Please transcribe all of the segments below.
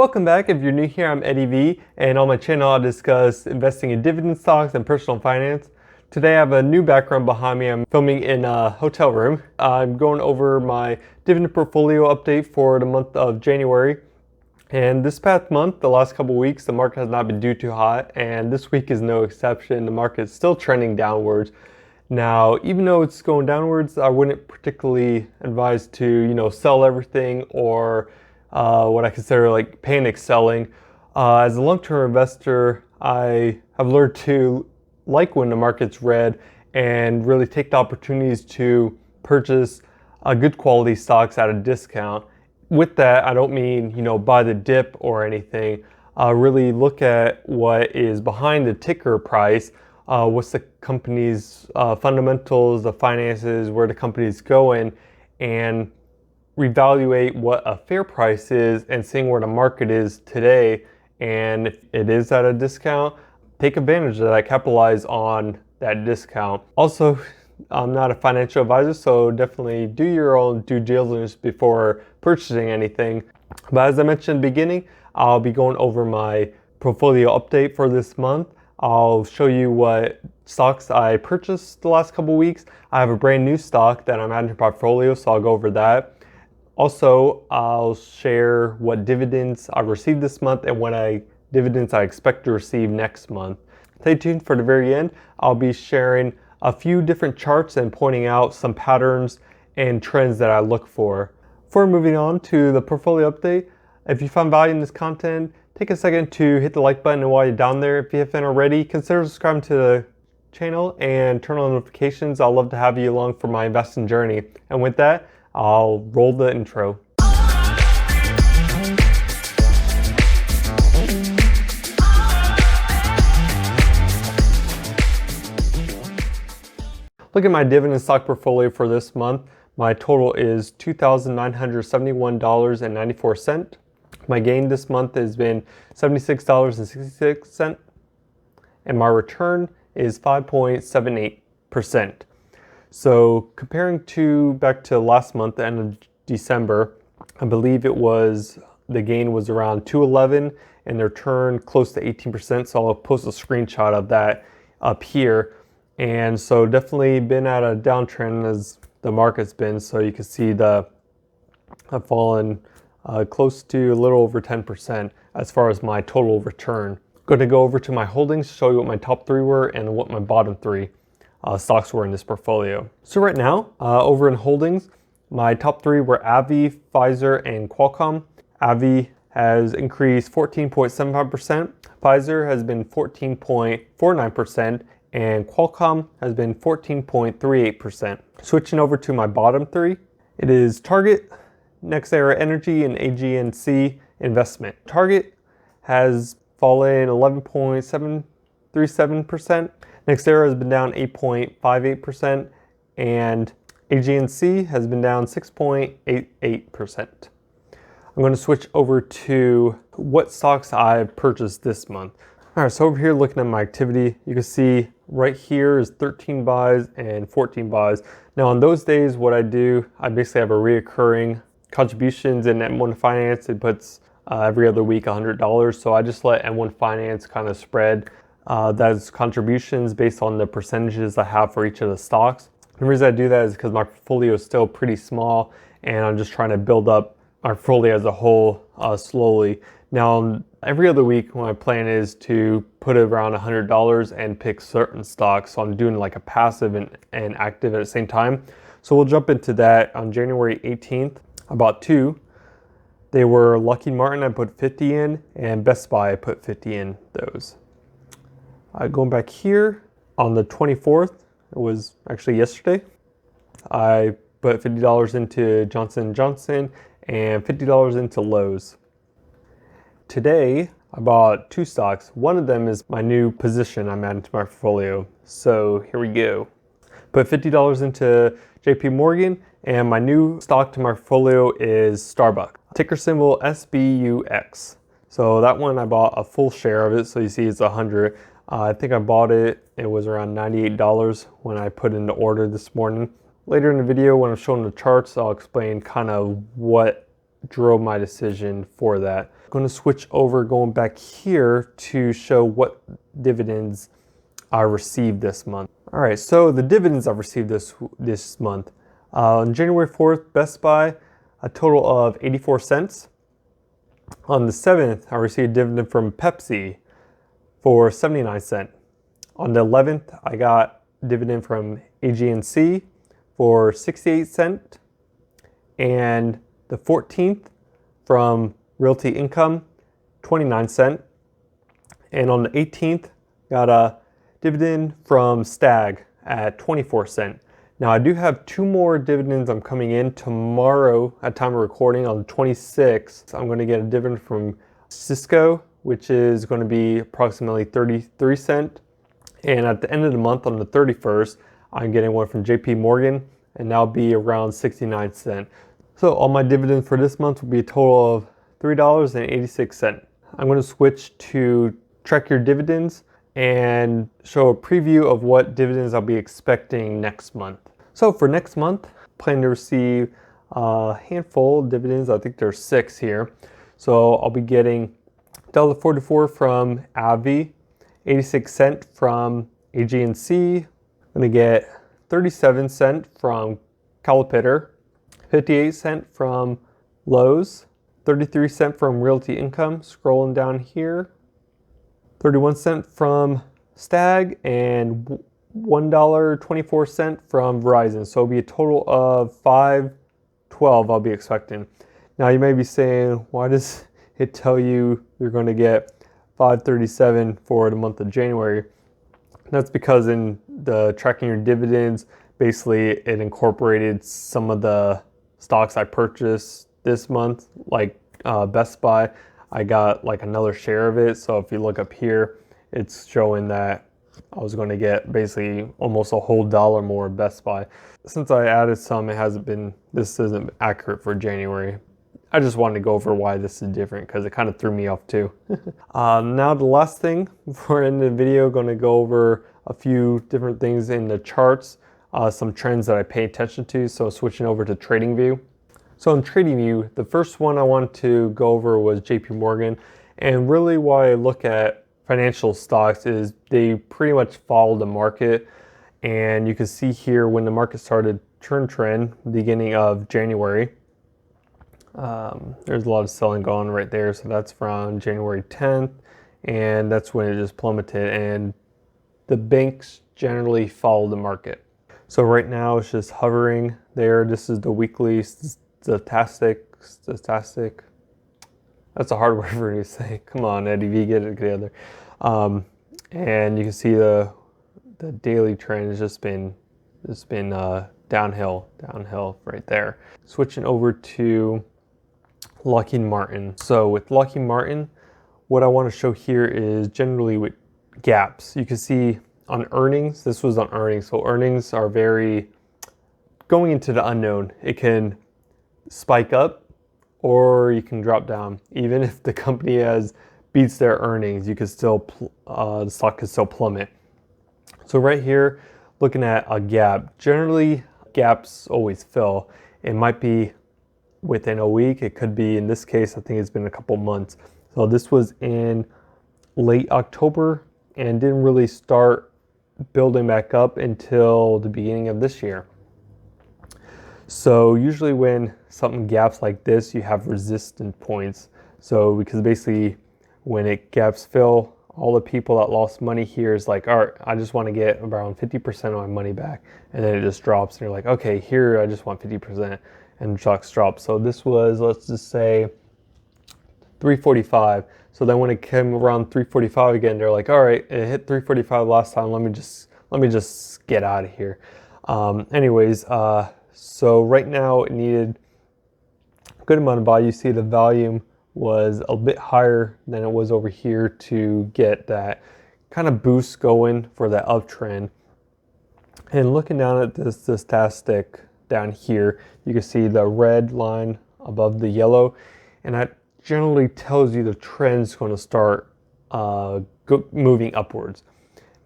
Welcome back. If you're new here, I'm Eddie V, and on my channel I'll discuss investing in dividend stocks and personal finance. Today I have a new background behind me. I'm filming in a hotel room. I'm going over my dividend portfolio update for the month of January. And this past month, the last couple weeks, the market has not been too hot, and this week is no exception. The market is still trending downwards. Now, even though it's going downwards, I wouldn't particularly advise to, sell everything or what I consider like panic selling. As a long-term investor, I have learned to like when the market's red and really take the opportunities to purchase good quality stocks at a discount. With that, I don't mean, buy the dip or anything. Really look at what is behind the ticker price. What's the company's fundamentals, the finances, where the company's going, and reevaluate what a fair price is and seeing where the market is today. And if it is at a discount, take advantage of that, capitalize on that discount. Also, I'm not a financial advisor, so definitely do your own due diligence before purchasing anything. But as I mentioned in the beginning, I'll be going over my portfolio update for this month. I'll show you what stocks I purchased the last couple weeks. I have a brand new stock that I'm adding to my portfolio, so I'll go over that. Also, I'll share what dividends I received this month and what dividends I expect to receive next month. Stay tuned for the very end. I'll be sharing a few different charts and pointing out some patterns and trends that I look for. Before moving on to the portfolio update, if you found value in this content, take a second to hit the like button, and while you're down there, if you haven't already, consider subscribing to the channel and turn on notifications. I'd love to have you along for my investing journey. And with that, I'll roll the intro. Look at my dividend stock portfolio for this month. My total is $2,971.94. My gain this month has been $76.66, and my return is 5.78%. So comparing back to last month, the end of December, I believe the gain was around 211 and the return close to 18%. So I'll post a screenshot of that up here. And so definitely been at a downtrend as the market's been. So you can see I've fallen close to a little over 10% as far as my total return. Going to go over to my holdings, show you what my top three were and what my bottom three stocks were in this portfolio. So right now, over in holdings, my top three were AbbVie, Pfizer, and Qualcomm. AbbVie has increased 14.75%, Pfizer has been 14.49%, and Qualcomm has been 14.38%. Switching over to my bottom three, it is Target, NextEra Energy, and AGNC Investment. Target has fallen 11.737%. NextEra has been down 8.58%, and AGNC has been down 6.88%. I'm going to switch over to what stocks I've purchased this month. All right, so over here looking at my activity, you can see right here is 13 buys and 14 buys. Now on those days, what I do, I basically have a reoccurring contributions in M1 Finance. It puts every other week $100. So I just let M1 Finance kind of spread those contributions based on the percentages I have for each of the stocks. The reason I do that is because my portfolio is still pretty small and I'm just trying to build up my portfolio as a whole slowly. Now, every other week, my plan is to put around $100 and pick certain stocks. So I'm doing like a passive and active at the same time. So we'll jump into that. On January 18th, I bought two. They were Lockheed Martin, I put 50 in, and Best Buy, I put 50 in those. Going back here, on the 24th, it was actually yesterday, I put $50 into Johnson & Johnson and $50 into Lowe's. Today, I bought two stocks. One of them is my new position I'm adding to my portfolio. So here we go. Put $50 into JP Morgan, and my new stock to my portfolio is StarBucks. Ticker symbol SBUX. So that one I bought a full share of it. So you see it's 100. I think I bought it was around $98 when I put in the order this morning. Later in the video when I'm showing the charts, I'll explain kind of what drove my decision for that. I'm going to switch over, going back here to show what dividends I received this month. All right, so the dividends I've received this month. On January 4th, Best Buy, a total of 84 cents. On the 7th, I received a dividend from Pepsi for 79 cents. On the 11th, I got dividend from AG&C for 68 cents. And the 14th from Realty Income, 29 cents. And on the 18th, got a dividend from Stag at 24 cents. Now I do have 2 more dividends I'm coming in tomorrow at time of recording on the 26th. I'm going to get a dividend from Cisco, which is going to be approximately 33 cents. And at the end of the month on the 31st, I'm getting one from JP Morgan, and that'll be around 69 cents. So all my dividends for this month will be a total of $3.86. I'm going to switch to track your dividends and show a preview of what dividends I'll be expecting next month. So for next month, plan to receive a handful of dividends. I think there's 6 here. So I'll be getting $1.44 from AbbVie, 86 cents from AG&C. I'm going to get 37 cents from Caterpillar, 58 cents from Lowe's, 33 cents from Realty Income, scrolling down here, 31 cents from Stag, and $1.24 from Verizon. So it'll be a total of $5.12 I'll be expecting. Now you may be saying, why does it tell you you're going to get $5.37 for the month of January? That's because in the tracking your dividends, basically it incorporated some of the stocks I purchased this month, like Best Buy. I got like another share of it. So if you look up here, it's showing that I was going to get basically almost a whole dollar more of Best Buy. Since I added some, this isn't accurate for January. I just wanted to go over why this is different because it kind of threw me off too. Now the last thing before ending the video, going to go over a few different things in the charts, some trends that I pay attention to. So switching over to TradingView. So in TradingView, the first one I wanted to go over was JP Morgan. And really why I look at financial stocks is they pretty much follow the market. And you can see here when the market started turn trend, beginning of January, there's a lot of selling going on right there. So that's from January 10th, and that's when it just plummeted. And the banks generally follow the market. So right now it's just hovering there. This is the weekly stochastic. That's a hard word for me to say. Come on, Eddie V, get it together. And you can see the daily trend has just been downhill right there. Switching over to Lockheed Martin. So with Lockheed Martin, what I want to show here is generally with gaps. You can see on earnings, this was on earnings. So earnings are very going into the unknown. It can spike up or you can drop down. Even if the company beats their earnings, you could still the stock could still plummet. So right here, looking at a gap, generally gaps always fill. It might be within a week. It could be, in this case, I think it's been a couple months. So this was in late October and didn't really start building back up until the beginning of this year. So usually when something gaps like this, you have resistance points. So because basically when it gaps fill, all the people that lost money here is like, all right, I just want to get around 50% of my money back. And then it just drops and you're like, okay, here I just want 50%, and stocks drop. So this was, let's just say 345. So then when it came around 345 again, they're like, all right, it hit 345 last time. Let me just get out of here. So right now it needed a good amount of volume. You see the volume was a bit higher than it was over here to get that kind of boost going for that uptrend. And looking down at this stochastic down here, you can see the red line above the yellow, and that generally tells you the trend's going to start moving upwards.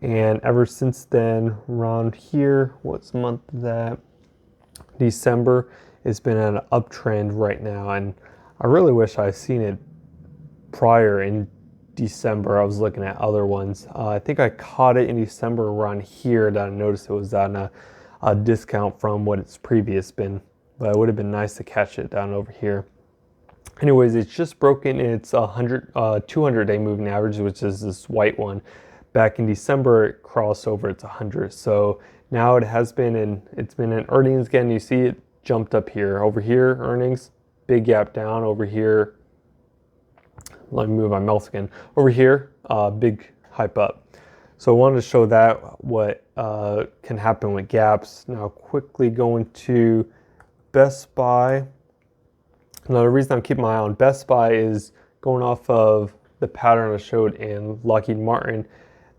And ever since then, around here, what's month is that? December, it's been an uptrend right now, and I really wish I seen it prior in December. I was looking at other ones. I think I caught it in December around here that I noticed it was on a discount from what it's previous been, but it would have been nice to catch it down over here. Anyways, it's just broken its 200-day moving average, which is this white one. Back in December, it crossed over its 100. So now it's been in earnings again. You see it jumped up here. Over here, earnings, big gap down. Over here, let me move my mouse again. Over here, big hype up. So I wanted to show that what can happen with gaps. Now quickly going to Best Buy. Now the reason I'm keeping my eye on Best Buy is going off of the pattern I showed in Lockheed Martin.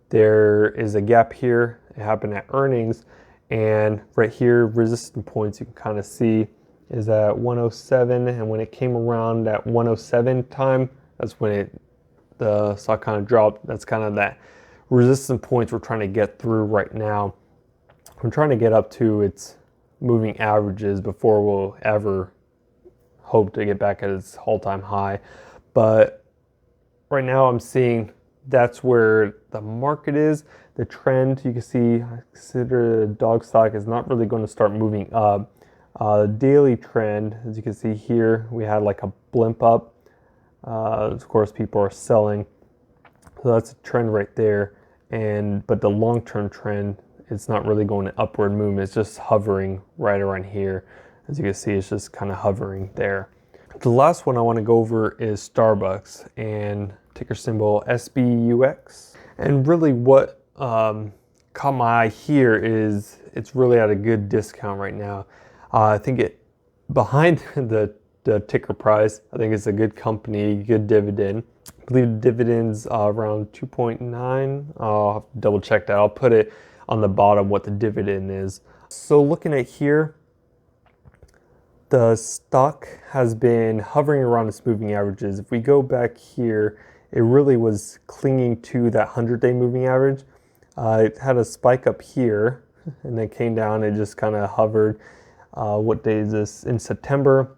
There is a gap here. It happened at earnings, and right here, resistance points you can kind of see is at 107, and when it came around that 107 time, that's when the stock kind of dropped. That's kind of that resistance points we're trying to get through right now. I'm trying to get up to its moving averages before we'll ever hope to get back at its all-time high. But right now I'm seeing that's where the market is. The trend, you can see, I consider the dog stock is not really going to start moving up. The daily trend, as you can see here, we had like a blimp up. Of course, people are selling. So that's a trend right there. But the long-term trend, it's not really going to upward movement. It's just hovering right around here. As you can see, it's just kind of hovering there. The last one I want to go over is Starbucks, and ticker symbol SBUX. And really what caught my eye here is it's really at a good discount right now. I think behind the ticker price, I think it's a good company, good dividend. I believe the dividend's around 2.9. I'll have to double check that. I'll put it on the bottom what the dividend is. So looking at here, the stock has been hovering around its moving averages. If we go back here, it really was clinging to that 100-day moving average. It had a spike up here and then came down. It just kind of hovered. What day is this? In September,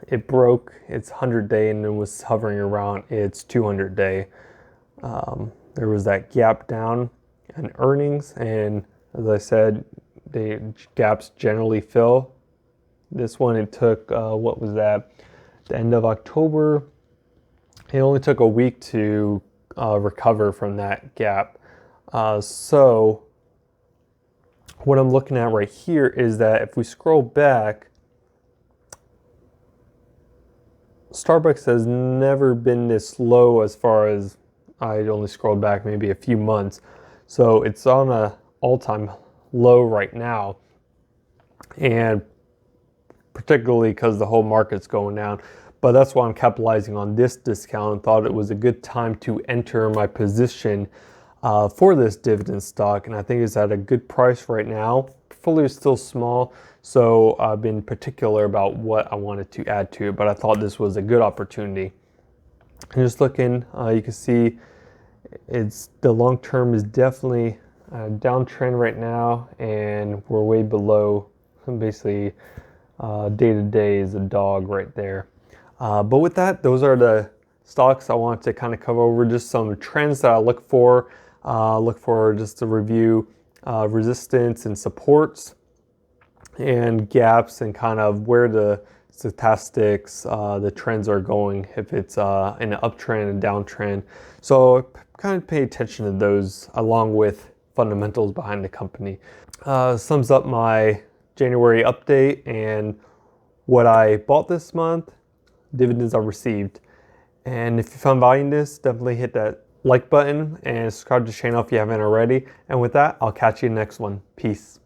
it broke its 100-day and it was hovering around its 200-day. There was that gap down in earnings, and as I said, the gaps generally fill. This one, it took, what was that? The end of October. It only took a week to recover from that gap. So what I'm looking at right here is that if we scroll back, Starbucks has never been this low as far as I only scrolled back maybe a few months. So it's on an all-time low right now. And particularly because the whole market's going down. But that's why I'm capitalizing on this discount and thought it was a good time to enter my position for this dividend stock. And I think it's at a good price right now. Portfolio is still small, so I've been particular about what I wanted to add to it, but I thought this was a good opportunity. And just looking, you can see the long term is definitely a downtrend right now, and we're way below basically day to day is a dog right there. But with that, those are the stocks I want to kind of cover over, just some trends that I look for just to review resistance and supports and gaps and kind of where the statistics, the trends are going, if it's in an uptrend and downtrend. So kind of pay attention to those along with fundamentals behind the company. Sums up my January update and what I bought this month, dividends I received. And if you found value in this, definitely hit that like button and subscribe to the channel if you haven't already. And with that, I'll catch you in the next one. Peace.